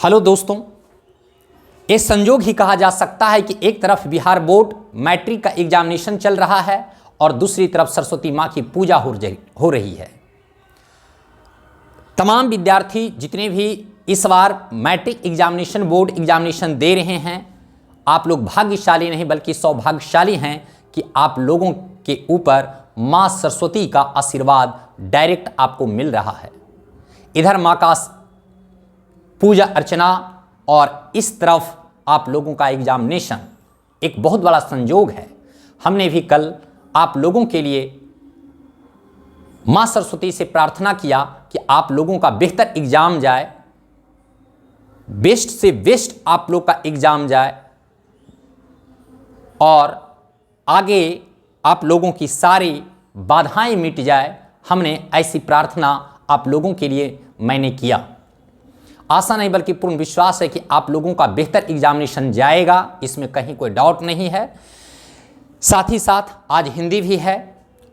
Hello दोस्तों, ये संयोग ही कहा जा सकता है कि एक तरफ बिहार बोर्ड मैट्रिक का एग्जामिनेशन चल रहा है और दूसरी तरफ सरस्वती माँ की पूजा हो रही है। तमाम विद्यार्थी जितने भी इस बार मैट्रिक एग्जामिनेशन बोर्ड एग्जामिनेशन दे रहे हैं, आप लोग भाग्यशाली नहीं बल्कि सौभाग्यशाली हैं कि आप लोगों के ऊपर माँ सरस्वती का आशीर्वाद डायरेक्ट आपको मिल रहा है। इधर माँ का पूजा अर्चना और इस तरफ आप लोगों का एग्जामिनेशन, एक बहुत बड़ा संयोग है। हमने भी कल आप लोगों के लिए माँ सरस्वती से प्रार्थना किया कि आप लोगों का बेहतर एग्जाम जाए, बेस्ट से बेस्ट आप लोग का एग्जाम जाए और आगे आप लोगों की सारी बाधाएं मिट जाए। हमने ऐसी प्रार्थना आप लोगों के लिए मैंने किया। आशा नहीं बल्कि पूर्ण विश्वास है कि आप लोगों का बेहतर एग्जामिनेशन जाएगा, इसमें कहीं कोई डाउट नहीं है। साथ ही साथ आज हिंदी भी है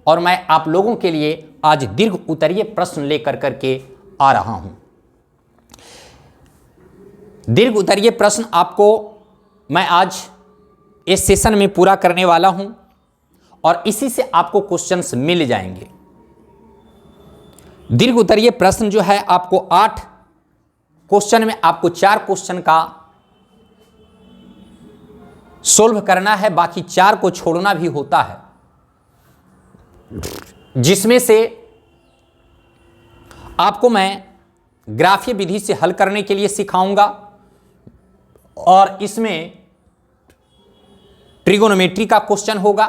और मैं आप लोगों के लिए आज दीर्घ उत्तरीय प्रश्न लेकर करके आ रहा हूं। दीर्घ उत्तरीय प्रश्न आपको मैं आज इस सेशन में पूरा करने वाला हूं और इसी से आपको क्वेश्चंस मिल जाएंगे। दीर्घ उत्तरीय प्रश्न जो है आपको 8 क्वेश्चन में आपको 4 क्वेश्चन का सोल्व करना है, बाकी 4 को छोड़ना भी होता है, जिसमें से आपको मैं ग्राफीय विधि से हल करने के लिए सिखाऊंगा और इसमें ट्रिगोनोमेट्री का क्वेश्चन होगा।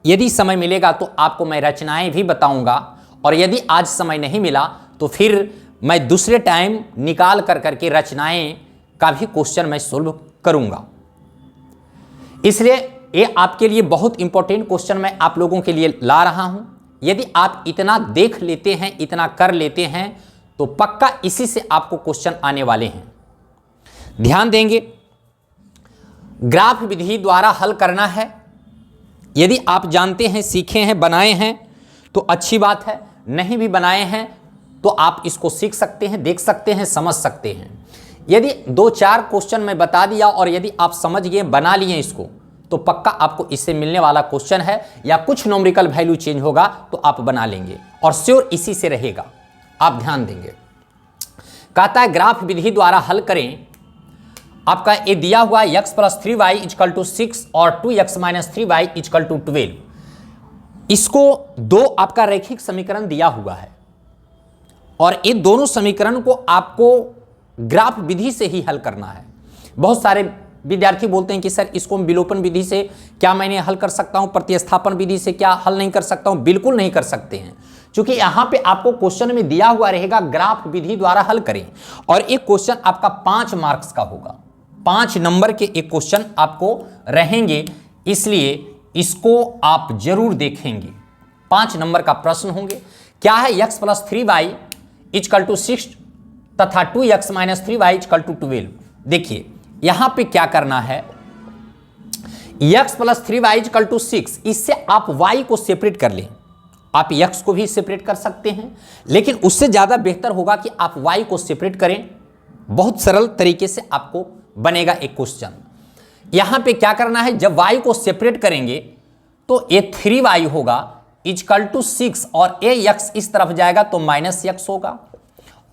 यदि समय मिलेगा तो आपको मैं रचनाएं भी बताऊंगा और यदि आज समय नहीं मिला तो फिर मैं दूसरे टाइम निकाल कर करके रचनाएं का भी क्वेश्चन मैं सोल्व करूंगा। इसलिए ये आपके लिए बहुत इंपॉर्टेंट क्वेश्चन मैं आप लोगों के लिए ला रहा हूं। यदि आप इतना देख लेते हैं, इतना कर लेते हैं तो पक्का इसी से आपको क्वेश्चन आने वाले हैं। ध्यान देंगे, ग्राफ विधि द्वारा हल करना है। यदि आप जानते हैं, सीखे हैं, बनाए हैं तो अच्छी बात है, नहीं भी बनाए हैं तो आप इसको सीख सकते हैं, देख सकते हैं, समझ सकते हैं। यदि 2-4 क्वेश्चन मैं बता दिया और यदि आप समझ गए, बना लिए इसको, तो पक्का आपको इससे मिलने वाला क्वेश्चन है या कुछ न्यूमेरिकल वैल्यू चेंज होगा तो आप बना लेंगे और श्योर इसी से रहेगा। आप ध्यान देंगे, कहता है ग्राफ विधि द्वारा हल करें। आपका ये दिया हुआ x + 3y = 6 और 2x - 3y = 12। इसको 2 आपका रैखिक समीकरण दिया हुआ है और इन दोनों समीकरण को आपको ग्राफ विधि से ही हल करना है। बहुत सारे विद्यार्थी बोलते हैं कि सर इसको विलोपन विधि से क्या मैंने हल कर सकता हूं, प्रतिस्थापन विधि से क्या हल नहीं कर सकता हूं? बिल्कुल नहीं कर सकते हैं, क्योंकि यहां पे आपको क्वेश्चन में दिया हुआ रहेगा ग्राफ विधि द्वारा हल करें और एक क्वेश्चन आपका 5 मार्क्स का होगा। 5 नंबर के एक क्वेश्चन आपको रहेंगे, इसलिए इसको आप जरूर देखेंगे। 5 नंबर का प्रश्न होंगे। क्या है? x + 3y = 6 तथा 2x - 3y = 12। देखिए यहां पे क्या करना है, x + 3y = 6, इससे आप y को सेपरेट कर लें। आप x को भी सेपरेट कर सकते हैं, लेकिन उससे ज्यादा बेहतर होगा कि आप y को सेपरेट करें। बहुत सरल तरीके से आपको बनेगा एक क्वेश्चन। यहां पे क्या करना है, जब y को सेपरेट करेंगे तो ये 3y होगा = 6 और ax इस तरफ जाएगा तो -x होगा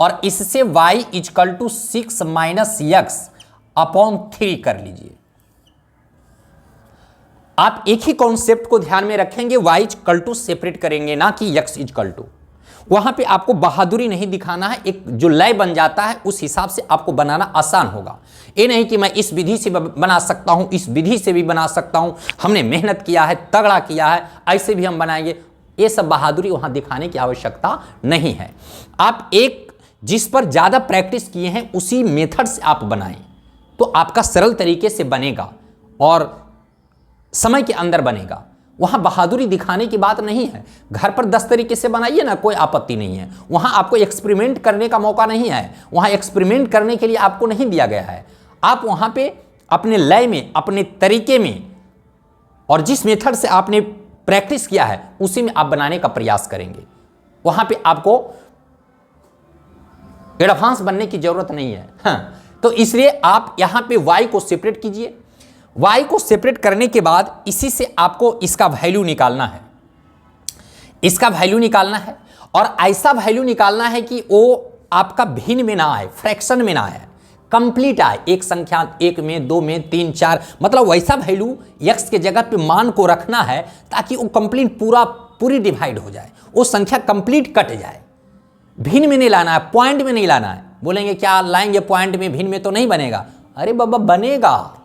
और इससे y = 6 - x/3 कर लीजिए। आप एक ही कॉन्सेप्ट को ध्यान में रखेंगे, y = सेपरेट करेंगे, ना कि x = वहां पे आपको बहादुरी नहीं दिखाना है। एक जो लय बन जाता है उस हिसाब से आपको बनाना आसान होगा। ये नहीं कि मैं इस विधि से बना सकता हूं, इस विधि से भी बना सकता हूं, हमने मेहनत किया है, तगड़ा किया है, ऐसे भी हम बनाएंगे। ये सब बहादुरी वहां दिखाने की आवश्यकता नहीं है। आप एक जिस पर ज्यादा प्रैक्टिस किए हैं उसी मेथड से आप बनाएं तो आपका सरल तरीके से बनेगा और समय के अंदर बनेगा। वहां बहादुरी दिखाने की बात नहीं है। घर पर 10 तरीके से बनाइए ना, कोई आपत्ति नहीं है। वहां आपको एक्सपेरिमेंट करने का मौका नहीं है, वहां एक्सपेरिमेंट करने के लिए आपको नहीं दिया गया है। आप वहां पे अपने लय में, अपने तरीके में और जिस मेथड से आपने प्रैक्टिस किया है उसी में आप बनाने का प्रयास करेंगे। वहां पे आपको एडवांस बनने की जरूरत नहीं है। हाँ, तो इसलिए आप यहां पे y को सेपरेट कीजिए। y को सेपरेट करने के बाद इसी से आपको इसका वैल्यू निकालना है, इसका वैल्यू निकालना है, और ऐसा वैल्यू निकालना है कि वो आपका भिन्न में ना आए, फ्रैक्शन में ना आए, कंप्लीट आए। एक संख्या 1 में, 2 में, 3, 4, मतलब वैसा वैल्यू x के जगह पे मान को रखना है ताकि वो कंप्लीट पूरी डिवाइड हो जाए, वो संख्या कंप्लीट कट जाए। भिन्न में नहीं लाना है, पॉइंट में नहीं लाना है। बोलेंगे क्या लाएंगे पॉइंट में, भिन्न में तो नहीं बनेगा। अरे बाबा बनेगा,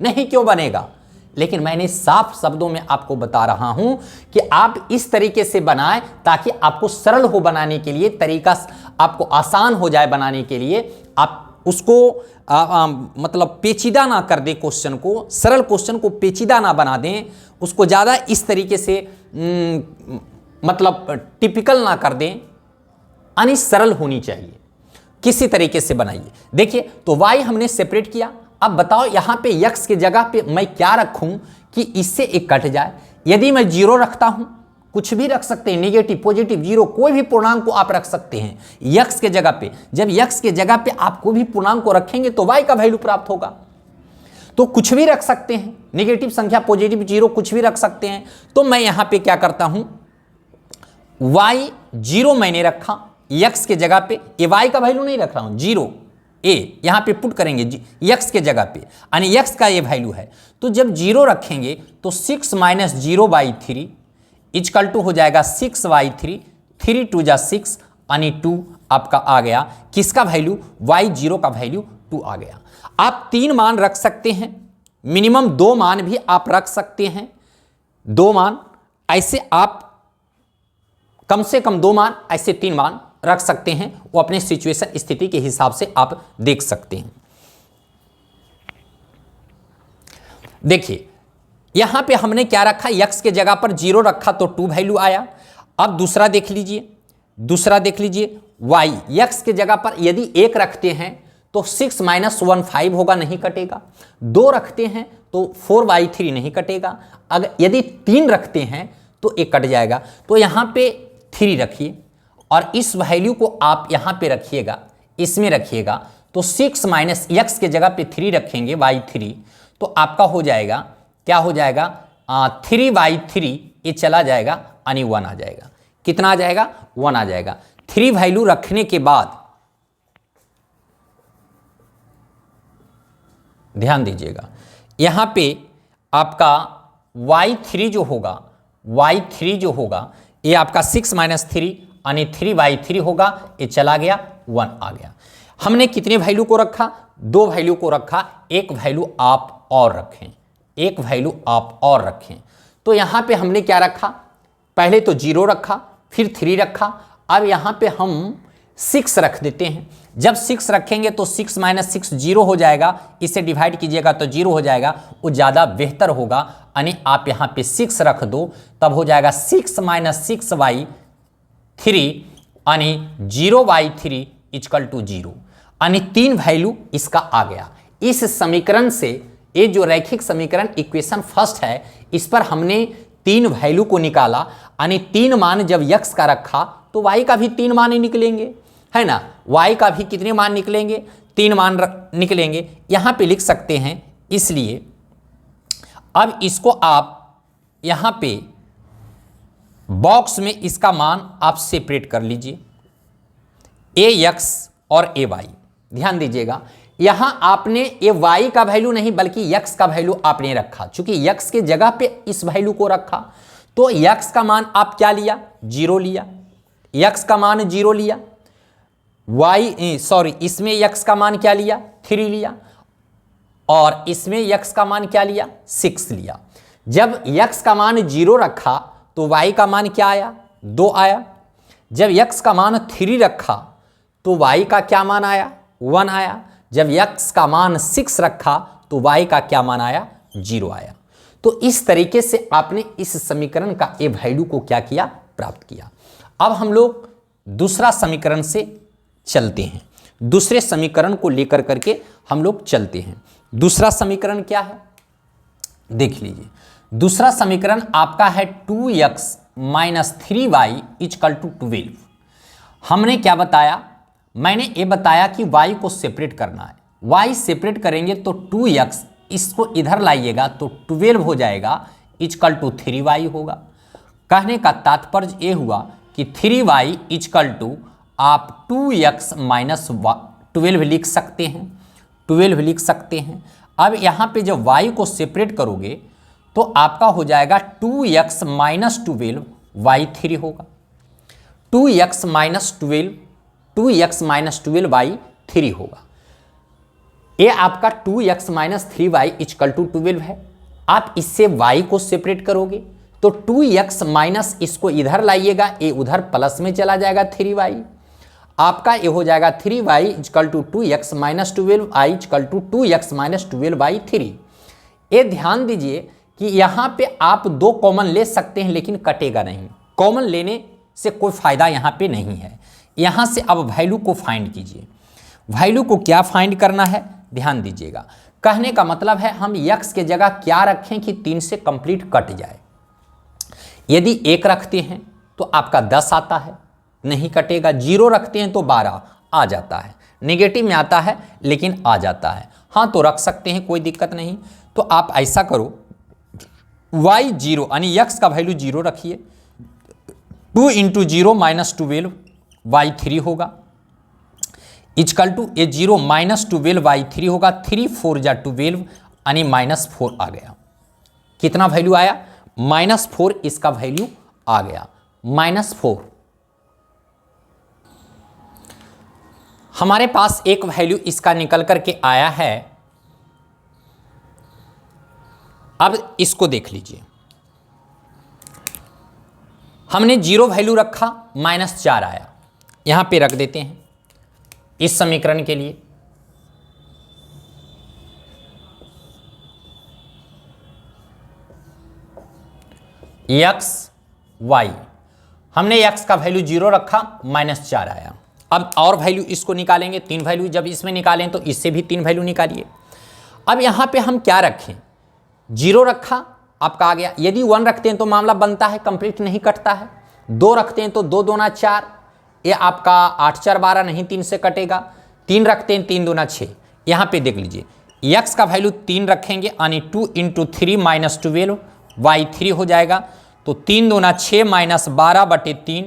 नहीं क्यों बनेगा, लेकिन मैंने साफ शब्दों में आपको बता रहा हूं कि आप इस तरीके से बनाएं ताकि आपको सरल हो बनाने के लिए, तरीका आपको आसान हो जाए बनाने के लिए। आप उसको मतलब पेचीदा ना कर दें क्वेश्चन को, सरल क्वेश्चन को पेचीदा ना बना दें, उसको ज़्यादा इस तरीके से मतलब टिपिकल ना कर दें, यानी सरल होनी चाहिए। किसी तरीके से बनाइए। देखिए तो y हमने सेपरेट किया। अब बताओ यहाँ पे x के जगह पे मैं क्या रखूं कि इससे एक कट जाए। यदि मैं 0 रखता हूं, कुछ भी रख सकते हैं, नेगेटिव, पॉजिटिव, 0, कोई भी पूर्णांक को आप रख सकते हैं x के जगह पे। जब x के जगह पे आप कोई भी पूर्णांक को रखेंगे तो y का वैल्यू प्राप्त होगा। तो कुछ भी रख सकते हैं, नेगेटिव संख्या, पॉजिटिव, 0, कुछ भी रख सकते हैं। तो मैं यहाँ पे क्या करता हूं, y 0 मैंने रखा x के जगह पे, ये y का वैल्यू नहीं रख रहा हूं, 0 a यहां पे पुट करेंगे x के जगह पे, यानी x का ये वैल्यू है। तो जब 0 रखेंगे तो 6 - 0/3 इक्वल टू हो जाएगा 6/3, 3 2 जा 6, यानी 2 आपका आ गया। किसका वैल्यू, y0 का वैल्यू 2 आ गया। आप 3 मान रख सकते हैं, मिनिमम 2 मान भी आप रख सकते हैं, 2 मान, ऐसे आप कम से कम 2 मान, ऐसे 3 मान रख सकते हैं। वो अपने सिचुएशन, स्थिति के हिसाब से आप देख सकते हैं। देखिए यहां पे हमने क्या रखा, x के जगह पर 0 रखा तो 2 वैल्यू आया। अब दूसरा देख लीजिए, दूसरा देख लीजिए, y x के जगह पर यदि 1 रखते हैं तो 6 - 1 5 होगा, नहीं कटेगा। 2 रखते हैं तो 4/3 नहीं कटेगा। अगर यदि 3 रखते हैं तो 1 कट जाएगा। तो यहां पे 3 रखिए और इस वैल्यू को आप यहां पे रखिएगा, इसमें रखिएगा। तो 6 - x के जगह पे 3 रखेंगे, y3, तो आपका हो जाएगा, क्या हो जाएगा, 3/3, ये चला जाएगा, यानी 1 आ जाएगा। कितना आ जाएगा, 1 आ जाएगा। 3 वैल्यू रखने के बाद ध्यान दीजिएगा, यहां पे आपका y3 जो होगा, y3 जो होगा, ये आपका 6 - 3 यानी 3/3 होगा, ये चला गया, 1 आ गया। हमने कितने वैल्यू को रखा, 2 वैल्यू को रखा, एक वैल्यू आप और रखें, एक वैल्यू आप और रखें। तो यहां पे हमने क्या रखा, पहले तो 0 रखा, फिर 3 रखा। अब यहां पे हम 6 रख देते हैं। जब 6 रखेंगे तो 6 - 6 0 हो जाएगा, इसे डिवाइड कीजिएगा तो 0 हो जाएगा, वो ज़्यादा बेहतर होगा। यानी आप यहाँ पे 6 रख दो, तब हो जाएगा 6 - 6/3, यानी 0/3 इक्वल टू 0, यानी 3 वैल्यू इसका आ गया। इस समीकरण से, ये जो रैखिक समीकरण इक्वेशन फर्स्ट है, इस पर हमने 3 वैल्यू को निकाला, यानी 3 मान जब x का रखा तो y का भी 3 मान ही निकलेंगे, है ना। y का भी कितने मान निकलेंगे, 3 मान निकलेंगे। यहां पे लिख सकते हैं, इसलिए अब इसको आप यहां पे बॉक्स में इसका मान आप सेपरेट कर लीजिए, ax और ay। ध्यान दीजिएगा, यहां आपने ये y का वैल्यू नहीं बल्कि x का वैल्यू आपने रखा। चूंकि x के जगह पे इस वैल्यू को रखा तो x का मान आप क्या लिया, 0 लिया, x का मान 0 लिया, इसमें x का मान क्या लिया, 3 लिया, और इसमें x का मान क्या लिया, 6 लिया। जब x का मान 0 रखा तो y का मान क्या आया, 2 आया। जब x का मान 3 रखा तो y का क्या मान आया, 1 आया। जब x का मान 6 रखा तो y का क्या मान आया, 0 आया। तो इस तरीके से आपने इस समीकरण का ए वैल्यू को क्या किया, प्राप्त किया। अब हम लोग दूसरा समीकरण से चलते हैं, दूसरे समीकरण को लेकर करके हम लोग चलते हैं। दूसरा समीकरण क्या है, देख लीजिए। दूसरा समीकरण आपका है 2x - 3y = 12। हमने क्या बताया, मैंने ये बताया कि y को सेपरेट करना है। y सेपरेट करेंगे तो 2x, इसको इधर लाइएगा तो 12 हो जाएगा, इक्वल टू 3y होगा। कहने का तात्पर्य ये हुआ कि 3y इक्वल टू आप 2x माइनस 12 लिख सकते हैं, 12 लिख सकते हैं। अब यहाँ पे जब y को सेपरेट करोगे तो आपका हो जाएगा 2x माइनस 12 y3 होगा, 2x minus 12, 2x minus 12 y3 होगा। ये आपका 2x minus 3y equal to 12 है। आप इससे y को सेपरेट करोगे तो 2x माइनस, इसको इधर लाइएगा, ये उधर प्लस में चला जाएगा 3y, आपका ये हो जाएगा 3y equal to 2x minus 12 y equal to 2x minus 12 by 3। ये ध्यान दीजिए कि यहाँ पे आप दो कॉमन ले सकते हैं लेकिन कटेगा नहीं, कॉमन लेने से कोई फायदा यहाँ पे नहीं है। यहाँ से अब वैल्यू को फाइंड कीजिए। वैल्यू को क्या फाइंड करना है, ध्यान दीजिएगा। कहने का मतलब है हम x के जगह क्या रखें कि 3 से कंप्लीट कट जाए। यदि 1 रखते हैं तो आपका 10 आता है, नहीं कटेगा। 0 रखते हैं तो 12 आ जाता है, नेगेटिव में आता है लेकिन आ जाता है। हाँ तो रख सकते हैं, कोई दिक्कत नहीं। तो आप ऐसा करो, y 0 यानी x का वैल्यू 0 रखिए, 2 इंटू 0 माइनस 12 y3 होगा, इक्वल टू ये 0 माइनस 12 y3 होगा। 3 4 जा 12 यानी माइनस 4 आ गया। कितना वैल्यू आया, माइनस 4 इसका वैल्यू आ गया, माइनस 4। हमारे पास एक वैल्यू इसका निकल करके आया है। अब इसको देख लीजिए, हमने 0 वैल्यू रखा, माइनस 4 आया। यहां पे रख देते हैं इस समीकरण के लिए। x y, हमने x का वैल्यू 0 रखा, माइनस 4 आया। अब और वैल्यू इसको निकालेंगे, 3 वैल्यू जब इसमें निकालें तो इससे भी 3 वैल्यू निकालिए। अब यहां पे हम क्या रखें, 0 रखा आपका आ गया। यदि 1 रखते हैं तो मामला बनता है, कंप्लीट नहीं कटता है। 2 रखते हैं तो 2 दूना 4, ये आपका 8 4 12 नहीं 3 से कटेगा। 3 रखते हैं 3 दूना 6। यहाँ पे देख लीजिए, x का वैल्यू 3 रखेंगे यानी 2 इंटू 3 माइनस 12 y3 हो जाएगा। तो 3 दूना 6 माइनस 12 बटे 3,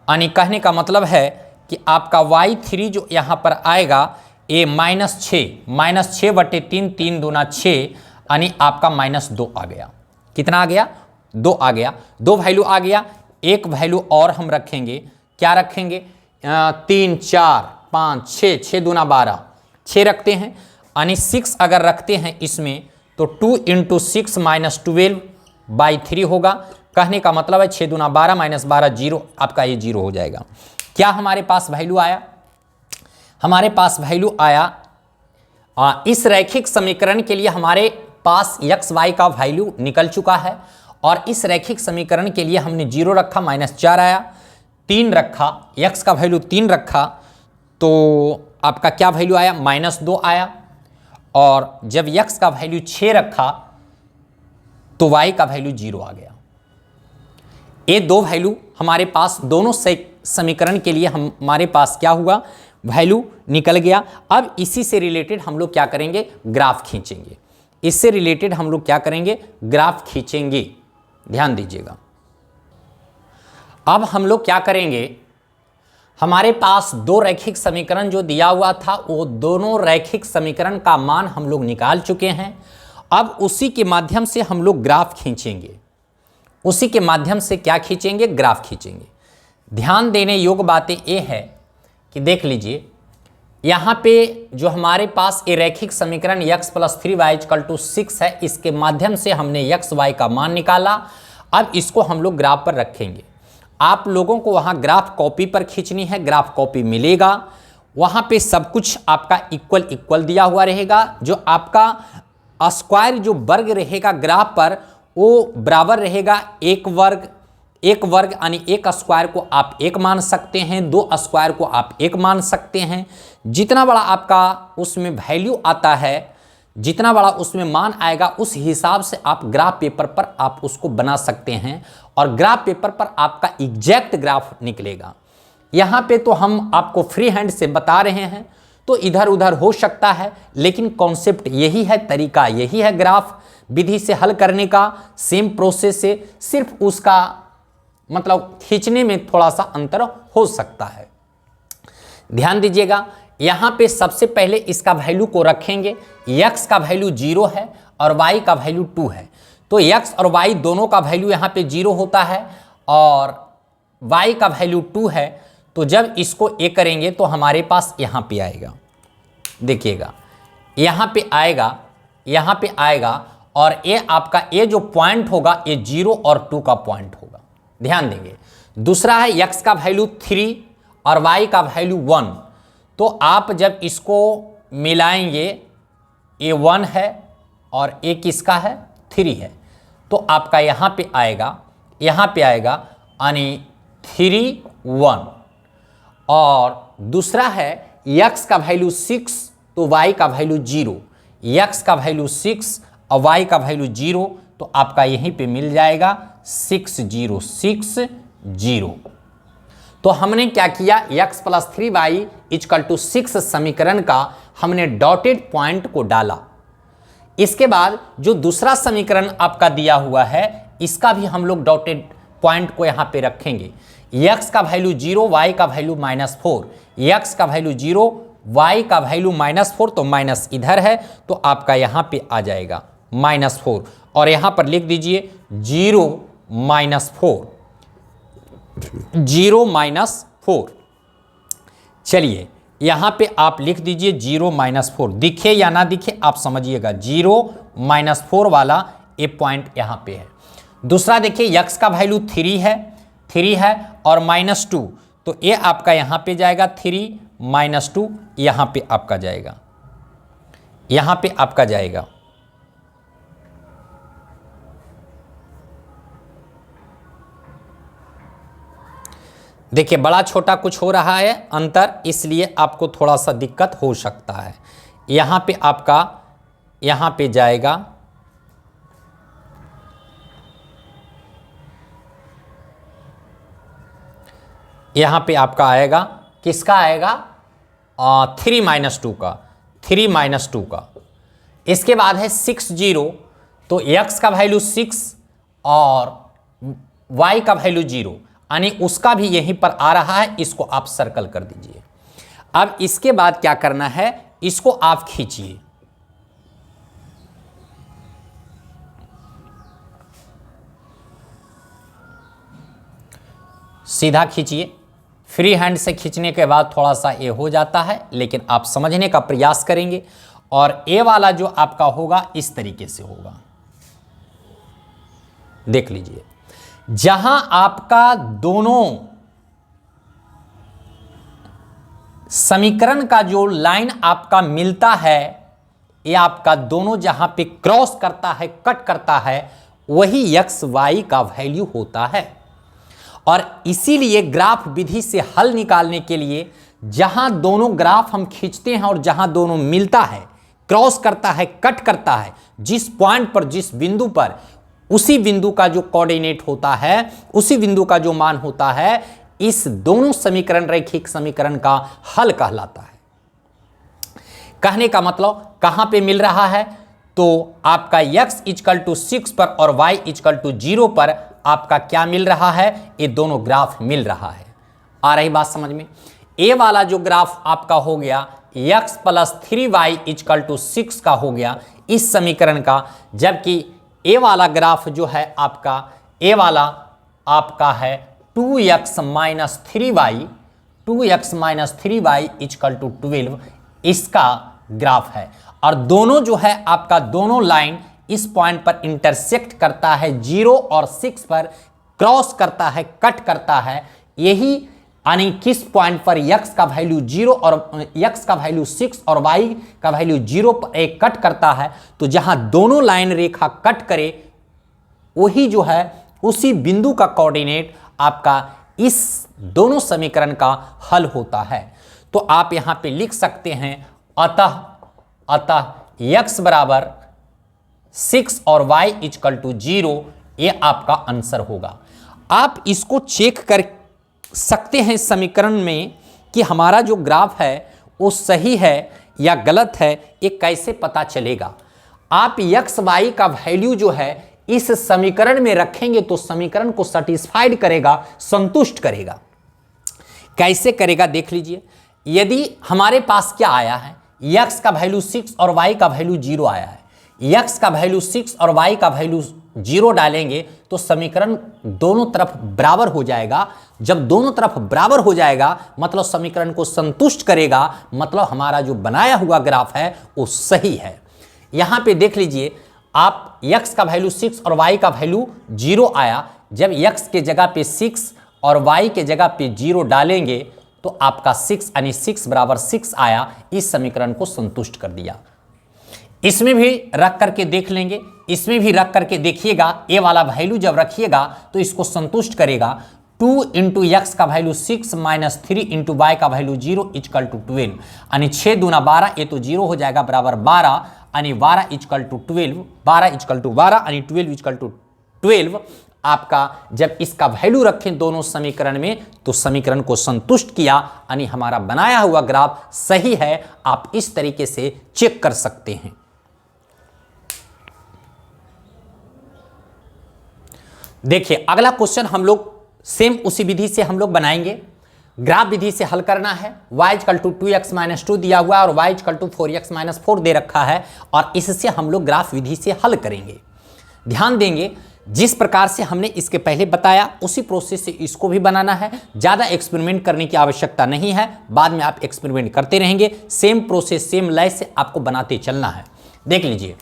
यानी कहने का मतलब है कि आपका y3 जो यहाँ पर आएगा ये माइनस 6 बटे 3, 3 दूना 6 यानी आपका माइनस 2 आ गया। कितना आ गया, 2 आ गया। 2 वैल्यू आ गया। एक वैल्यू और हम रखेंगे, क्या रखेंगे, 3 4 5 6 दूना 12, 6 रखते हैं यानी 6 अगर रखते हैं इसमें तो 2 इंटू 6 माइनस 12 बाई 3 होगा। कहने का मतलब है 6 दूना 12 माइनस 12 0, आपका ये 0 हो जाएगा। क्या हमारे पास वैल्यू आया, हमारे पास वैल्यू आया इस रैखिक समीकरण के लिए हमारे पास x y का वैल्यू निकल चुका है। और इस रैखिक समीकरण के लिए हमने 0 रखा, माइनस 4 आया। 3 रखा, x का वैल्यू 3 रखा तो आपका क्या वैल्यू आया, माइनस 2 आया। और जब x का वैल्यू 6 रखा तो y का वैल्यू 0 आ गया। ये 2 वैल्यू हमारे पास, दोनों समीकरण के लिए हमारे पास क्या हुआ, वैल्यू निकल गया। अब इसी से रिलेटेड हम लोग क्या करेंगे, ग्राफ खींचेंगे। इससे रिलेटेड हम लोग क्या करेंगे, ग्राफ खींचेंगे। ध्यान दीजिएगा। अब हम लोग क्या करेंगे, हमारे पास 2 रैखिक समीकरण जो दिया हुआ था वो दोनों रैखिक समीकरण का मान हम लोग निकाल चुके हैं। अब उसी के माध्यम से हम लोग ग्राफ खींचेंगे। उसी के माध्यम से क्या खींचेंगे, ग्राफ खींचेंगे। ध्यान देने योग्य बातें ये है कि देख लीजिए, यहाँ पे जो हमारे पास ये रैखिक समीकरण x plus 3y equal to 6 है, इसके माध्यम से हमने x y का मान निकाला। अब इसको हम लोग ग्राफ पर रखेंगे। आप लोगों को वहाँ ग्राफ कॉपी पर खींचनी है, ग्राफ कॉपी मिलेगा। वहाँ पे सब कुछ आपका इक्वल दिया हुआ रहेगा। जो आपका स्क्वायर जो वर्ग रहेगा ग्राफ पर वो बराबर रहेगा 1 वर्ग। 1 वर्ग यानी 1 स्क्वायर को आप 1 मान सकते हैं, 2 स्क्वायर को आप 1 मान सकते हैं। जितना बड़ा आपका उसमें वैल्यू आता है, जितना बड़ा उसमें मान आएगा, उस हिसाब से आप ग्राफ पेपर पर आप उसको बना सकते हैं और ग्राफ पेपर पर आपका एग्जैक्ट ग्राफ निकलेगा। यहाँ पे तो हम आपको फ्री हैंड से बता रहे हैं, तो इधर उधर हो सकता है, लेकिन कॉन्सेप्ट यही है, तरीका यही है ग्राफ विधि से हल करने का, सेम प्रोसेस से, सिर्फ उसका मतलब खींचने में थोड़ा सा अंतर हो सकता है। ध्यान दीजिएगा, यहाँ पे सबसे पहले इसका वैल्यू को रखेंगे। x का वैल्यू 0 है और y का वैल्यू 2 है, तो x और y दोनों का वैल्यू यहाँ पे 0 होता है और y का वैल्यू 2 है। तो जब इसको a करेंगे तो हमारे पास यहाँ पे आएगा, देखिएगा यहाँ पे आएगा और ये आपका ये जो पॉइंट होगा ये 0 और 2 का पॉइंट होगा। ध्यान देंगे। दूसरा है x का वैल्यू 3 और y का वैल्यू 1, तो आप जब इसको मिलाएंगे ये 1 है और ये किसका है, 3 है, तो आपका यहाँ पे आएगा यानी 3 1। और दूसरा है x का वैल्यू 6 तो y का वैल्यू 0, x का वैल्यू 6 और y का वैल्यू 0, तो आपका यहीं पे मिल जाएगा 6 0 6 0। तो हमने क्या किया, x plus 3y equal to 6 समीकरण का हमने डॉटेड पॉइंट को डाला। इसके बाद जो दूसरा समीकरण आपका दिया हुआ है इसका भी हम लोग डॉटेड पॉइंट को यहाँ पे रखेंगे। x का वैल्यू 0 y का वैल्यू -4, x का वैल्यू 0 y का वैल्यू -4, तो माइनस इधर है तो आपका यहाँ पे आ जाएगा -4 और यहाँ पर लिख दीजिए 0 -4। चलिए यहाँ पे आप लिख दीजिए 0 -4, दिखे या ना दिखे आप समझिएगा, 0 -4 वाला ये पॉइंट यहाँ पे है। दूसरा देखिए x का वैल्यू 3 है और -2, तो ये आपका यहाँ पे जाएगा 3 -2, यहाँ पे आपका जाएगा देखिए बड़ा छोटा कुछ हो रहा है अंतर, इसलिए आपको थोड़ा सा दिक्कत हो सकता है। यहाँ पे आपका यहाँ पे जाएगा यहाँ पे आपका आएगा, किसका आएगा 3 -2 का। इसके बाद है 6 0, तो x का वैल्यू 6 और y का वैल्यू 0, यानी उसका भी यहीं पर आ रहा है, इसको आप सर्कल कर दीजिए। अब इसके बाद क्या करना है, इसको आप खींचिए, सीधा खींचिए। फ्री हैंड से खींचने के बाद थोड़ा सा ये हो जाता है, लेकिन आप समझने का प्रयास करेंगे और ये वाला जो आपका होगा इस तरीके से होगा। देख लीजिए, जहां आपका दोनों समीकरण का जो लाइन आपका मिलता है, ये आपका दोनों जहां पे क्रॉस करता है, कट करता है, वही x y का वैल्यू होता है। और इसीलिए ग्राफ विधि से हल निकालने के लिए जहां दोनों ग्राफ हम खींचते हैं और जहां दोनों मिलता है, क्रॉस करता है, कट करता है, जिस पॉइंट पर, जिस बिंदु पर, उसी बिंदु का जो कोऑर्डिनेट होता है, उसी बिंदु का जो मान होता है, इस दोनों समीकरण, रैखिक समीकरण का हल कहलाता है। कहने का मतलब कहां पे मिल रहा है, तो आपका x इक्वल टू 6 पर और y इक्वल टू 0 पर आपका क्या मिल रहा है, ये दोनों ग्राफ मिल रहा है। आ रही बात समझ में। ए वाला जो ग्राफ आपका हो गया x plus 3y equal to 6 का हो गया इस समीकरण का, जबकि ए वाला ग्राफ जो है आपका, ए वाला आपका है 2x minus 3y equal to 12, इसका ग्राफ है। और दोनों जो है आपका, दोनों लाइन इस पॉइंट पर इंटरसेक्ट करता है, 0 और 6 पर क्रॉस करता है, कट करता है। यही यानी किस पॉइंट पर x का वैल्यू 0 और x का वैल्यू 6 और y का वैल्यू 0 पर एक कट करता है, तो जहां दोनों लाइन रेखा कट करे वही जो है उसी बिंदु का कोऑर्डिनेट आपका इस दोनों समीकरण का हल होता है। तो आप यहां पे लिख सकते हैं, अतः x बराबर 6 और y इक्वल टू 0, ये आपका आंसर होगा। आप इसको चेक सकते हैं इस समीकरण में कि हमारा जो ग्राफ है वो सही है या गलत है, ये कैसे पता चलेगा? आप एक्स वाई का वैल्यू जो है इस समीकरण में रखेंगे तो समीकरण को सेटिस्फाइड करेगा, संतुष्ट करेगा। कैसे करेगा देख लीजिए। यदि हमारे पास क्या आया है, x का वैल्यू 6 और y का वैल्यू 0 आया है, x का वैल्यू 6 और y का वैल्यू 0 डालेंगे तो समीकरण दोनों तरफ बराबर हो जाएगा। जब दोनों तरफ बराबर हो जाएगा मतलब समीकरण को संतुष्ट करेगा, मतलब हमारा जो बनाया हुआ ग्राफ है वो सही है। यहां पे देख लीजिए, आप x का वैल्यू 6 और y का वैल्यू 0 आया। जब x के जगह पे 6 और y के जगह पे 0 डालेंगे तो आपका 6 यानी 6 बराबर 6 आया, इस समीकरण को संतुष्ट कर दिया। इसमें भी रख करके देख लेंगे, इसमें भी रख करके देखिएगा। ए वाला वैल्यू जब रखिएगा तो इसको संतुष्ट करेगा। 2 इंटू एक्स का वैल्यू 6 माइनस 3 इंटू वाई का वैल्यू 0 इजकल टू 12, यानी 6 दूना 12, ये तो 0 हो जाएगा, बराबर 12, यानी 12 इजकल टू 12, 12 इजकल टू 12 यानी 12 इजकल टू 12। आपका जब इसका वैल्यू रखें दोनों समीकरण में तो समीकरण को संतुष्ट किया, यानी हमारा बनाया हुआ ग्राफ सही है। आप इस तरीके से चेक कर सकते हैं। देखिए अगला क्वेश्चन हम लोग सेम उसी विधि से हम लोग बनाएंगे। ग्राफ विधि से हल करना है। y equal to 2x minus 2 दिया हुआ है और y equal to 4x minus 4 दे रखा है, और इससे हम लोग ग्राफ विधि से हल करेंगे। ध्यान देंगे, जिस प्रकार से हमने इसके पहले बताया उसी प्रोसेस से इसको भी बनाना है। ज़्यादा एक्सपेरिमेंट करने की आवश्यकता नहीं है, बाद में आप एक्सपेरिमेंट करते रहेंगे। सेम प्रोसेस सेम लय से आपको बनाते चलना है। देख लीजिए,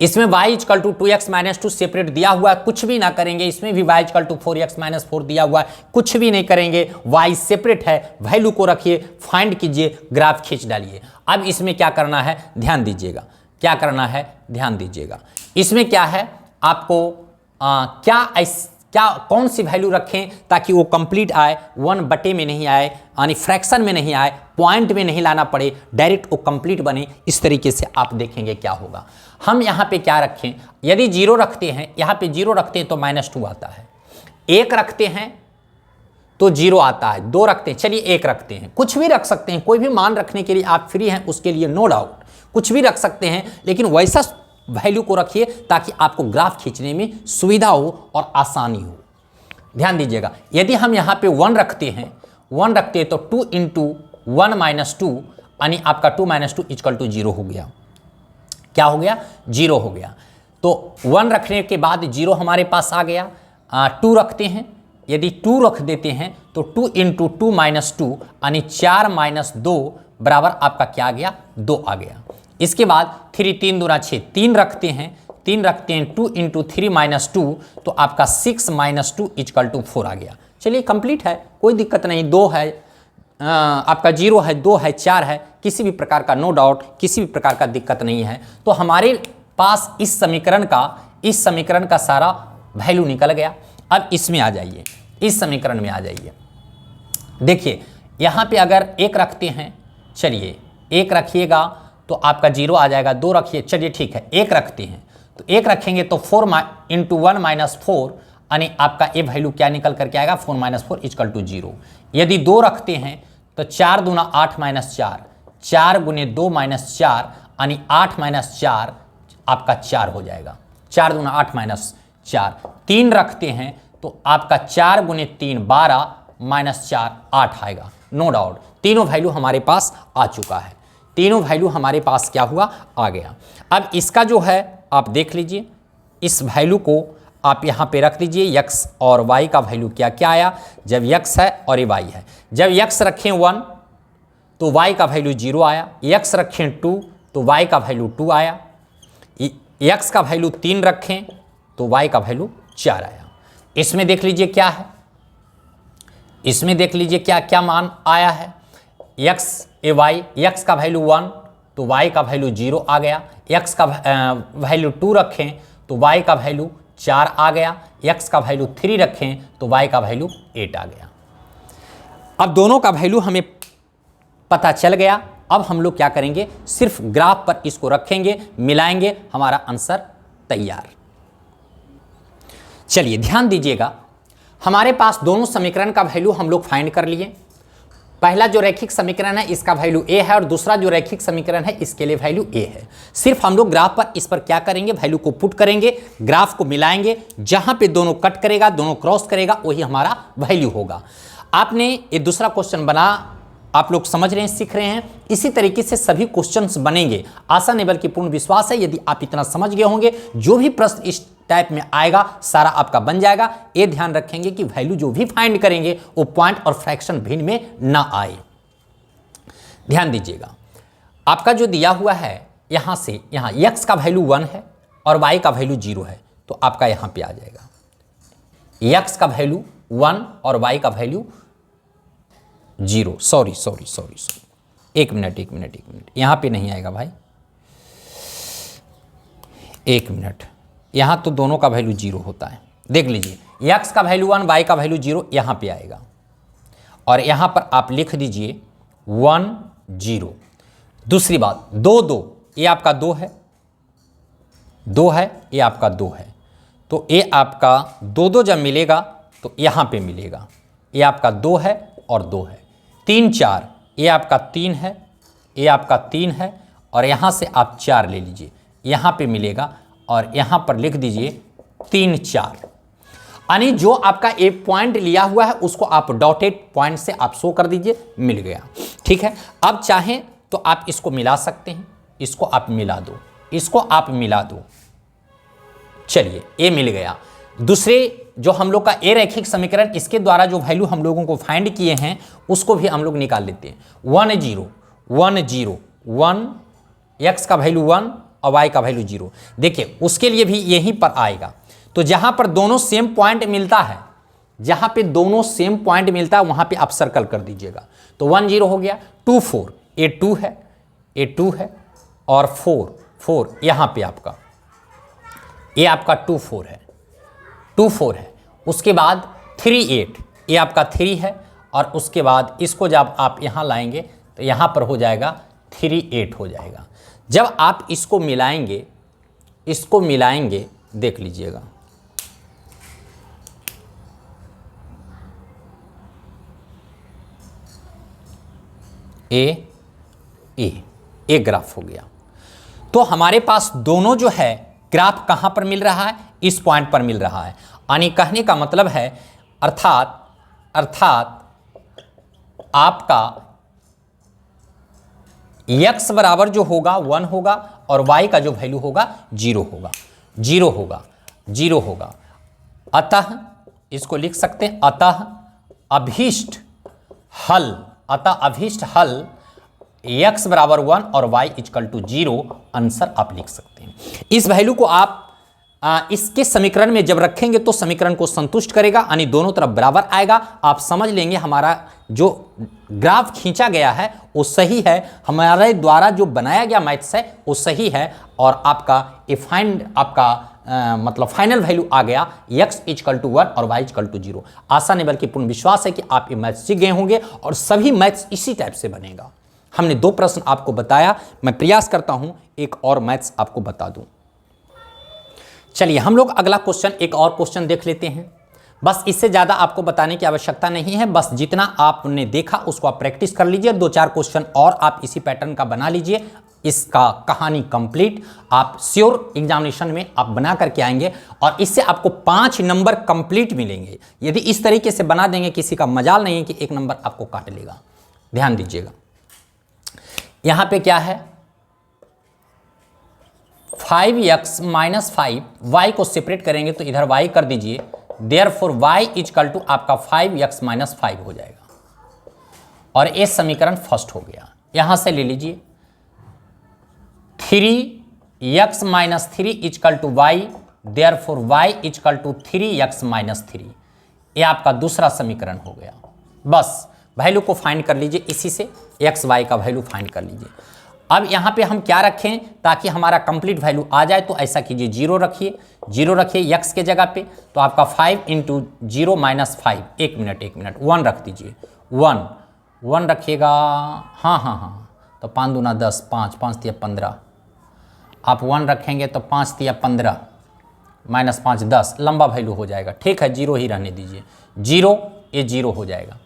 इसमें y equal to 2x minus 2 separate दिया हुआ है, कुछ भी ना करेंगे। इसमें भी y equal to 4x minus 4 दिया हुआ है, कुछ भी नहीं करेंगे। y सेपरेट है, वैल्यू को रखिए, फाइंड कीजिए, ग्राफ खींच डालिए। अब इसमें क्या करना है ध्यान दीजिएगा, क्या करना है ध्यान दीजिएगा। इसमें क्या है, आपको क्या कौन सी वैल्यू रखें ताकि वो कंप्लीट आए, 1/, में नहीं आए, यानी फ्रैक्शन में नहीं आए, पॉइंट में नहीं लाना पड़े, डायरेक्ट वो कंप्लीट बने। इस तरीके से आप देखेंगे क्या होगा। हम यहाँ पे क्या रखें, यदि 0 रखते हैं, यहाँ पे 0 रखते हैं तो -2 आता है, 1 रखते हैं तो 0 आता है, 2 रखते हैं, चलिए 1 रखते हैं, कुछ भी रख सकते हैं, कोई भी मान रखने के लिए आप फ्री हैं, उसके लिए नो डाउट कुछ भी रख सकते हैं, लेकिन वैसा वैल्यू को रखिए ताकि आपको ग्राफ खींचने में सुविधा हो और आसानी हो। ध्यान दीजिएगा, यदि हम यहाँ पे 1 रखते हैं, 1 रखते हैं तो 2 इंटू 1 माइनस 2, यानी आपका 2 माइनस 2 इक्वल टू 0 हो गया। क्या हो गया, 0 हो गया। तो 1 रखने के बाद 0 हमारे पास आ गया। 2 रखते हैं, यदि 2 रख देते हैं तो 2 इंटू 2 माइनस 2, यानी 4 माइनस 2 बराबर आपका क्या आ गया, 2 आ गया। इसके बाद 3 3 दूना 6, 3 रखते हैं, 3 रखते हैं, 2 इंटू 3 माइनस 2 तो आपका 6 माइनस 2 इक्वल टू 4 आ गया। चलिए कंप्लीट है, कोई दिक्कत नहीं। 2 है, आपका 0 है, 2 है, 4 है, किसी भी प्रकार का नो डाउट, किसी भी प्रकार का दिक्कत नहीं है। तो हमारे पास इस समीकरण का सारा वैल्यू निकल गया। अब इसमें आ जाइए, इस समीकरण में आ जाइए। देखिए यहाँ पे अगर 1 रखते हैं, चलिए 1 रखिएगा तो आपका 0 आ जाएगा। 2 रखिए, चलिए ठीक है, 1 रखते हैं तो 1 रखेंगे तो 4 इंटू 1 माइनस 4, यानी आपका ये वैल्यू क्या निकल करके आएगा, 4 माइनस 4 इक्वल टू 0। यदि 2 रखते हैं तो 4 दूना 8 माइनस 4, 4 गुने 2 माइनस 4, यानी 8 माइनस 4 आपका 4 हो जाएगा। 4 दूना 8 माइनस 4। 3 रखते हैं तो आपका 4 गुने 3 12 माइनस 4 8 आएगा। नो डाउट तीनों वैल्यू हमारे पास आ चुका है, तीनों वैल्यू हमारे पास क्या हुआ, आ गया। अब इसका जो है आप देख लीजिए, इस वैल्यू को आप यहाँ पे रख दीजिए। x और y का वैल्यू क्या क्या आया, जब x है और ये y है। जब x रखें 1 तो y का वैल्यू 0 आया, x रखें 2 तो y का वैल्यू 2 आया, x का वैल्यू 3 रखें तो y का वैल्यू 4 आया। इसमें देख लीजिए क्या है, इसमें देख लीजिए क्या क्या मान आया है। x का वैल्यू 1 तो y का वैल्यू 0 आ गया, x का वैल्यू 2 रखें तो y का वैल्यू 4 आ गया, x का वैल्यू 3 रखें तो y का वैल्यू 8 आ गया। अब दोनों का वैल्यू हमें पता चल गया। अब हम लोग क्या करेंगे, सिर्फ ग्राफ पर इसको रखेंगे, मिलाएंगे, हमारा आंसर तैयार। चलिए ध्यान दीजिएगा, हमारे पास दोनों समीकरण का वैल्यू हम लोग फाइंड कर लिए। पहला जो रैखिक समीकरण है इसका वैल्यू a है और दूसरा जो रैखिक समीकरण है इसके लिए वैल्यू a है। सिर्फ हम लोग ग्राफ पर इस पर क्या करेंगे, वैल्यू को पुट करेंगे, ग्राफ को मिलाएंगे, जहां पे दोनों कट करेगा, दोनों क्रॉस करेगा, वही हमारा वैल्यू होगा। आपने ये दूसरा क्वेश्चन बना, आप लोग समझ रहे हैं, सीख रहे हैं। इसी तरीके से सभी क्वेश्चंस बनेंगे। आशा नहीं बल्कि पूर्ण विश्वास है, यदि आप इतना समझ गए होंगे, जो भी प्रश्न इस टाइप में आएगा सारा आपका बन जाएगा। ये ध्यान रखेंगे कि वैल्यू जो भी फाइंड करेंगे वो पॉइंट और फ्रैक्शन भिन्न में ना आए। ध्यान दीजिएगा, आपका जो दिया हुआ है यहां से यहां x का वैल्यू 1 है और y का वैल्यू 0 है, तो आपका यहां पे आ जाएगा x का वैल्यू 1 और y का वैल्यू 0। सॉरी, एक मिनट, यहां पे नहीं आएगा भाई, एक मिनट, यहां तो दोनों का वैल्यू 0 होता है। देख लीजिए, x का वैल्यू 1, y का वैल्यू 0 यहां पे आएगा और यहां पर आप लिख दीजिए 1 0। दूसरी बात 2 2, ये आपका 2 है, 2 है, ये आपका 2 है, तो ये आपका 2 2 जब मिलेगा तो यहां पे मिलेगा, ये आपका 2 है और 2 है। 3 4, ये आपका 3 है, ये आपका 3 है और यहां से आप 4 ले लीजिए, यहां पे मिलेगा और यहां पर लिख दीजिए 3 4। यानी जो आपका एक पॉइंट लिया हुआ है उसको आप डॉटेड पॉइंट से आप शो कर दीजिए, मिल गया। ठीक है, अब चाहें तो आप इसको मिला सकते हैं, इसको आप मिला दो, इसको आप मिला दो, चलिए ये मिल गया। दूसरे जो हम लोग का ए रैखिक समीकरण, इसके द्वारा जो वैल्यू हम लोगों को फाइंड किए हैं उसको भी हम लोग निकाल लेते हैं। 1 0 1 0 1, x का वैल्यू 1 और y का वैल्यू 0। देखिए उसके लिए भी यहीं पर आएगा, तो जहां पर दोनों सेम पॉइंट मिलता है, जहां पे दोनों सेम पॉइंट मिलता है वहां पे आप सर्कल कर दीजिएगा। तो 1 0 हो गया। 2 4, ये 2 है, ये 2 है और 4 4, यहां पे आपका ये आपका 2 4 है, 2 4 है। उसके बाद 3 8, ये आपका 3 है और उसके बाद इसको जब आप यहां लाएंगे तो यहां पर हो जाएगा 3 8 हो जाएगा। जब आप इसको मिलाएंगे, इसको मिलाएंगे, देख लीजिएगा, ए ग्राफ हो गया। तो हमारे पास दोनों जो है ग्राफ कहां पर मिल रहा है, इस पॉइंट पर मिल रहा है। यानी कहने का मतलब है अर्थात आपका x बराबर जो होगा 1 होगा और y का जो वैल्यू होगा 0 होगा, 0 होगा, 0 होगा। अतः इसको लिख सकते हैं, अतः अभीष्ट हल x बराबर 1 और y इक्वल टू 0 आंसर आप लिख सकते हैं। इस वैल्यू को आप इसके समीकरण में जब रखेंगे तो समीकरण को संतुष्ट करेगा, यानी दोनों तरफ बराबर आएगा। आप समझ लेंगे हमारा जो ग्राफ खींचा गया है वो सही है, हमारे द्वारा जो बनाया गया मैथ्स है वो सही है और आपका मतलब फाइनल वैल्यू आ गया x इक्वल टू 1 और y इक्वल टू 0। आशा नहीं बल्कि पूर्ण विश्वास है कि आप ये मैथ्स सीख गए होंगे और सभी मैथ्स इसी टाइप से बनेगा। हमने 2 प्रश्न आपको बताया, मैं प्रयास करता हूं एक और मैथ्स आपको बता दूं। चलिए हम लोग अगला क्वेश्चन, एक और क्वेश्चन देख लेते हैं। बस इससे ज़्यादा आपको बताने की आवश्यकता नहीं है, बस जितना आपने देखा उसको आप प्रैक्टिस कर लीजिए। 2-4 क्वेश्चन और आप इसी पैटर्न का बना लीजिए, इसका कहानी कंप्लीट आप श्योर एग्जामिनेशन में आप बना करके आएंगे और इससे आपको 5 नंबर कंप्लीट मिलेंगे। यदि इस तरीके से बना देंगे, किसी का मजाल नहीं है कि 1 नंबर आपको काट लेगा। ध्यान दीजिएगा, यहां पे क्या है, 5x माइनस 5, y को सेपरेट करेंगे तो इधर y कर दीजिए, देयरफॉर y इक्वल टू आपका 5x माइनस 5 हो जाएगा और ये समीकरण फर्स्ट हो गया। यहां से ले लीजिए 3x minus 3 equal to y, therefore y equal to 3x minus 3, ये आपका दूसरा समीकरण हो गया। बस वैल्यू को फाइंड कर लीजिए, इसी से x y का वैल्यू फाइंड कर लीजिए। अब यहाँ पे हम क्या रखें ताकि हमारा कंप्लीट वैल्यू आ जाए, तो ऐसा कीजिए 0 रखिए, 0 रखिए x के जगह पे, तो आपका 5 इंटू 0 माइनस 5, एक मिनट 1 रख दीजिए, 1 रखिएगा। हाँ, तो 5 दूना 10, 5 5 तिया 15, आप 1 रखेंगे तो 5 तिया 15, -5 10, लंबा वैल्यू हो जाएगा। ठीक है, 0 ही रहने दीजिए, 0 ये 0 हो जाएगा।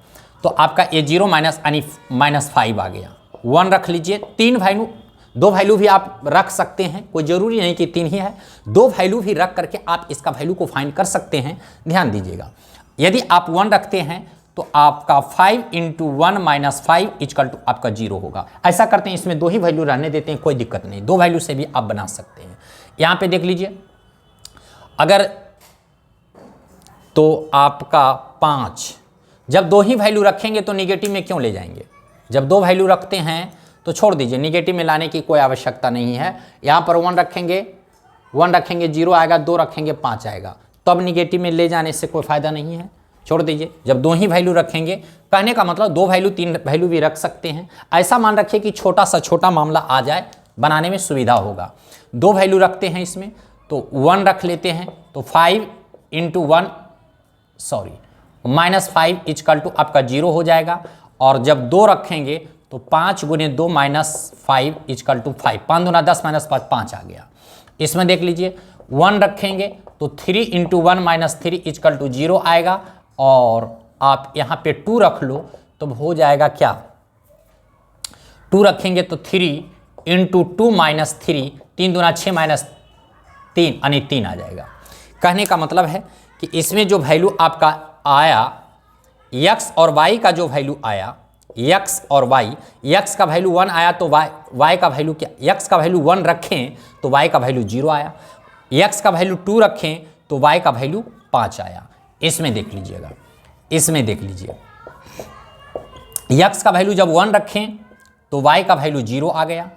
तो आपका ये 0 -5 आ गया। 1 रख लीजिए। 3 वैल्यू, 2 वैल्यू भी आप रख सकते हैं, कोई ज़रूरी नहीं कि 3 ही है, 2 वैल्यू भी रख करके आप इसका वैल्यू को फाइंड कर सकते हैं। ध्यान दीजिएगा, यदि आप 1 रखते हैं तो आपका 5 × 1 - 5 = आपका 0 होगा। ऐसा करते हैं, इसमें 2 ही वैल्यू रहने देते हैं, कोई दिक्कत नहीं, 2 वैल्यू से भी आप बना सकते हैं। यहाँ पे देख लीजिए, अगर तो आपका 5, जब 2 ही वैल्यू रखेंगे तो निगेटिव में क्यों ले जाएंगे? जब 2 वैल्यू रखते हैं तो छोड़ दीजिए, निगेटिव में लाने की कोई आवश्यकता नहीं है। यहाँ पर 1 रखेंगे 0 आएगा, 2 रखेंगे 5 आएगा, तब निगेटिव में ले जाने से कोई फ़ायदा नहीं है, छोड़ दीजिए। जब 2 ही वैल्यू रखेंगे, कहने का मतलब 2 वैल्यू 3 वैल्यू भी रख सकते हैं। ऐसा मान रखिए कि छोटा सा छोटा मामला आ जाए, बनाने में सुविधा होगा। 2 वैल्यू रखते हैं इसमें, तो 1 रख लेते हैं, तो 5 × 1 -5 = आपका 0 हो जाएगा। और जब 2 रखेंगे तो 5 × 2 - 5 = 5, 5 दूना 10 -5 5 आ गया। इसमें देख लीजिए, 1 रखेंगे तो 3 × 1 - 3 = 0 आएगा। और आप यहाँ पे 2 रख लो तो हो जाएगा क्या, 2 रखेंगे तो 3 × 2 - 3, 3 दूना 6 - 3 यानी 3 आ जाएगा। कहने का मतलब है कि इसमें जो वैल्यू आपका आया, x और y का जो वैल्यू आया, x और y, x का वैल्यू 1 आया तो y का वैल्यू क्या, x का वैल्यू 1 रखें तो y का वैल्यू 0 आया, x का वैल्यू 2 रखें तो y का वैल्यू 5 आया। इसमें देख लीजिएगा, इसमें देख लीजिए, x का वैल्यू जब 1 रखें तो y का वैल्यू 0 आ गया,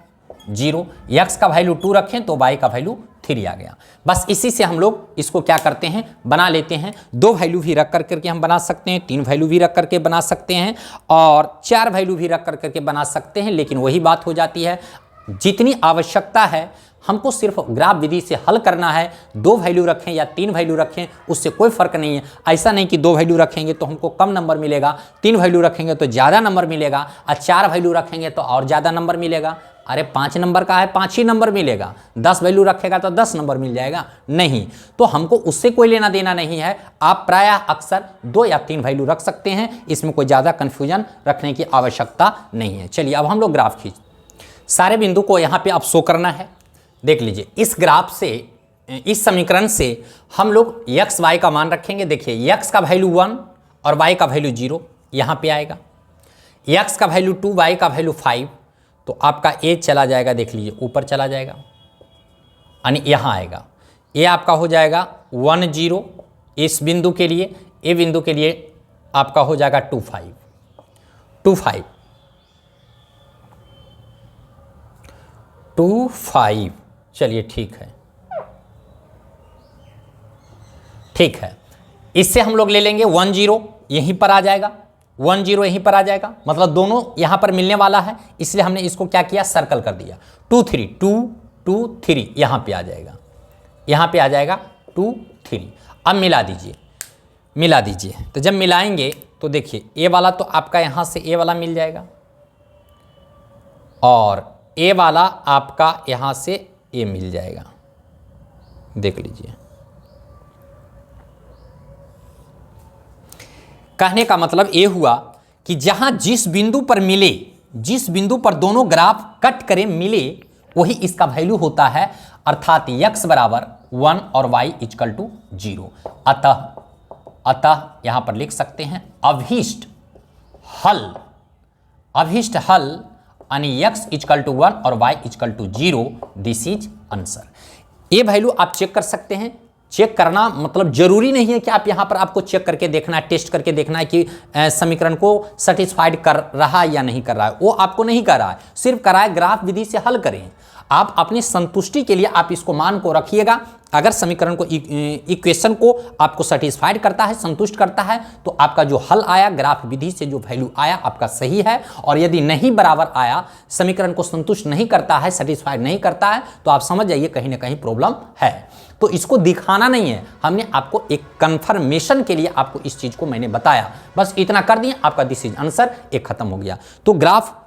0, x का वैल्यू 2 रखें तो y का वैल्यू 3 आ गया। बस इसी से हम लोग इसको क्या करते हैं, बना लेते हैं। 2 वैल्यू भी रख करके हम बना सकते हैं, 3 वैल्यू भी रख करके बना सकते हैं, और 4 वैल्यू भी रख करके बना सकते हैं। लेकिन वही बात हो जाती है, जितनी आवश्यकता है हमको सिर्फ ग्राफ विधि से हल करना है। 2 वैल्यू रखें या 3 वैल्यू रखें, उससे कोई फर्क नहीं है। ऐसा नहीं कि 2 वैल्यू रखेंगे तो हमको कम नंबर मिलेगा, 3 वैल्यू रखेंगे तो ज़्यादा नंबर मिलेगा, और 4 वैल्यू रखेंगे तो और ज़्यादा नंबर मिलेगा। अरे 5 नंबर का है, 5 ही नंबर मिलेगा, 10 वैल्यू रखेगा तो 10 नंबर मिल जाएगा, नहीं। तो हमको उससे कोई लेना देना नहीं है। आप प्रायः अक्सर 2 या 3 वैल्यू रख सकते हैं, इसमें कोई ज़्यादा कन्फ्यूजन रखने की आवश्यकता नहीं है। चलिए अब हम लोग ग्राफ खींच, सारे बिंदु को यहाँ पे अब शो करना है। देख लीजिए, इस ग्राफ से, इस समीकरण से हम लोग x y का मान रखेंगे। देखिए, x का वैल्यू 1 और y का वैल्यू 0 यहाँ पे आएगा, x का वैल्यू 2, y का वैल्यू 5, तो आपका a चला जाएगा, देख लीजिए ऊपर चला जाएगा, यानी यहाँ आएगा। a आपका हो जाएगा 1 0 इस बिंदु के लिए, a बिंदु के लिए आपका हो जाएगा 2 5, 2 5, 2 5। चलिए ठीक है, ठीक है। इससे हम लोग ले लेंगे 1 0 यहीं पर आ जाएगा, 1 0 यहीं पर आ जाएगा, मतलब दोनों यहां पर मिलने वाला है, इसलिए हमने इसको क्या किया, सर्कल कर दिया। 2 3, 2 2 3 यहां पे आ जाएगा, यहां पे आ जाएगा 2 3। अब मिला दीजिए, मिला दीजिए। तो जब मिलाएंगे तो देखिए, ए वाला तो आपका यहां से ए वाला मिल जाएगा, और ए वाला आपका यहां से ए मिल जाएगा। देख लीजिए, कहने का मतलब ये हुआ कि जहां जिस बिंदु पर मिले, जिस बिंदु पर दोनों ग्राफ कट करें मिले, वही इसका वैल्यू होता है, अर्थात x बराबर 1 और y = 0। अतः यहां पर लिख सकते हैं अभीष्ट हल, अभीष्ट हल यानी x = 1 और y = 0, दिस इज आंसर। ये वैल्यू आप चेक कर सकते हैं। चेक करना मतलब जरूरी नहीं है कि आप यहाँ पर आपको चेक करके देखना है, टेस्ट करके देखना है कि समीकरण को सेटिस्फाइड कर रहा है या नहीं कर रहा है, वो आपको नहीं कर रहा है, सिर्फ करा है ग्राफ विधि से हल करें। आप अपनी संतुष्टि के लिए आप इसको मान को रखिएगा। अगर समीकरण को, इक्वेशन को आपको सेटिस्फाइड करता है, संतुष्ट करता है, तो आपका जो हल आया ग्राफ विधि से, जो वैल्यू आया आपका सही है। और यदि नहीं बराबर आया, समीकरण को संतुष्ट नहीं करता है, सेटिस्फाइड नहीं करता है, तो आप समझ जाइए कहीं ना कहीं प्रॉब्लम है। तो इसको दिखाना नहीं है, हमने आपको एक कंफर्मेशन के लिए आपको इस चीज को मैंने बताया, बस इतना कर दिए, आपका दिस इज आंसर, एक खत्म हो गया। तो ग्राफ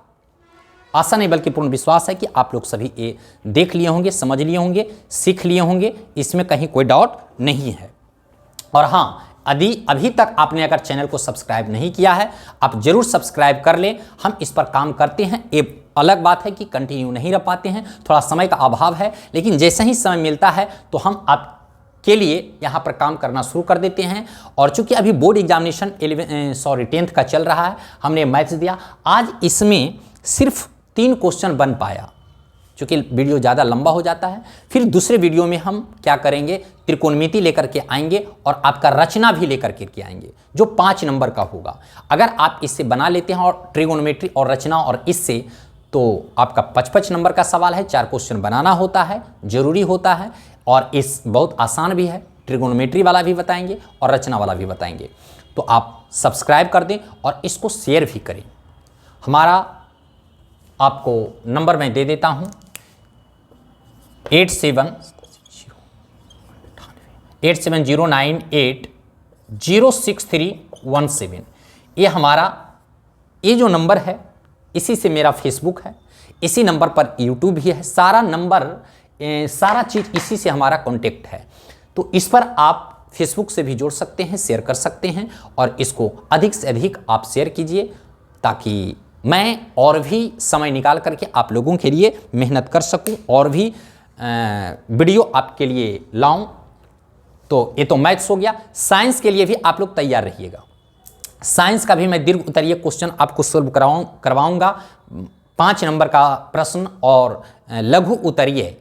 आशा नहीं बल्कि पूर्ण विश्वास है कि आप लोग सभी ये देख लिए होंगे, समझ लिए होंगे, सीख लिए होंगे, इसमें कहीं कोई डाउट नहीं है। और हाँ, यदि अभी तक आपने अगर चैनल को सब्सक्राइब नहीं किया है, आप जरूर सब्सक्राइब कर लें। हम इस पर काम करते हैं, ये अलग बात है कि कंटिन्यू नहीं रह पाते हैं, थोड़ा समय का अभाव है, लेकिन जैसे ही समय मिलता है तो हम आपके लिए यहाँ पर काम करना शुरू कर देते हैं। और चूंकि अभी बोर्ड एग्जामिनेशन 10th का चल रहा है, हमने मैथ्स दिया, आज इसमें सिर्फ 3 क्वेश्चन बन पाया, चूँकि वीडियो ज़्यादा लंबा हो जाता है। फिर दूसरे वीडियो में हम क्या करेंगे, त्रिकोणमिति लेकर के आएंगे और आपका रचना भी लेकर के आएंगे, जो 5 नंबर का होगा। अगर आप इससे बना लेते हैं और ट्रिगोनोमेट्री और रचना और इससे, तो आपका 55 नंबर का सवाल है, 4 क्वेश्चन बनाना होता है, ज़रूरी होता है। और इस बहुत आसान भी है, ट्रिगोनोमेट्री वाला भी बताएंगे और रचना वाला भी बताएंगे। तो आप सब्सक्राइब कर दें और इसको शेयर भी करें। हमारा आपको नंबर मैं दे देता हूँ, 8709806317। ये हमारा ये जो नंबर है, इसी से मेरा फेसबुक है, इसी नंबर पर यूट्यूब भी है, सारा नंबर सारा चीज़ इसी से हमारा कॉन्टेक्ट है। तो इस पर आप फेसबुक से भी जोड़ सकते हैं, शेयर कर सकते हैं और इसको अधिक से अधिक आप शेयर कीजिए, ताकि मैं और भी समय निकाल करके आप लोगों के लिए मेहनत कर सकूं और भी वीडियो आपके लिए लाऊं। तो ये तो मैथ्स हो गया। साइंस के लिए भी आप लोग तैयार रहिएगा। साइंस का भी मैं दीर्घ उत्तरीय क्वेश्चन आपको सोल्व करवाऊंगा, 5 नंबर का प्रश्न, और लघु उत्तरीय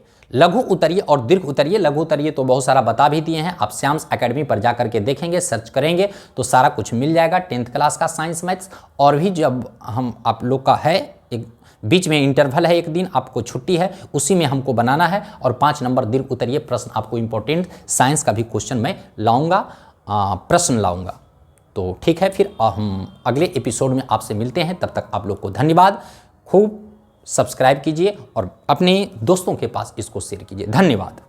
और दीर्घ उत्तरीय। लघु उत्तरीय तो बहुत सारा बता भी दिए हैं, आप श्याम्स एकेडमी पर जा करके देखेंगे, सर्च करेंगे तो सारा कुछ मिल जाएगा। 10th क्लास का साइंस मैथ्स, और भी जब हम आप लोग का है, एक बीच में इंटरवल है, एक दिन आपको छुट्टी है, उसी में हमको बनाना है। और 5 नंबर दीर्घ उत्तरीय प्रश्न आपको इंपॉर्टेंट साइंस का भी क्वेश्चन मैं लाऊंगा, प्रश्न लाऊंगा। तो ठीक है, फिर हम अगले एपिसोड में आपसे मिलते हैं। तब तक आप लोग को धन्यवाद। खूब सब्सक्राइब कीजिए और अपने दोस्तों के पास इसको शेयर कीजिए। धन्यवाद।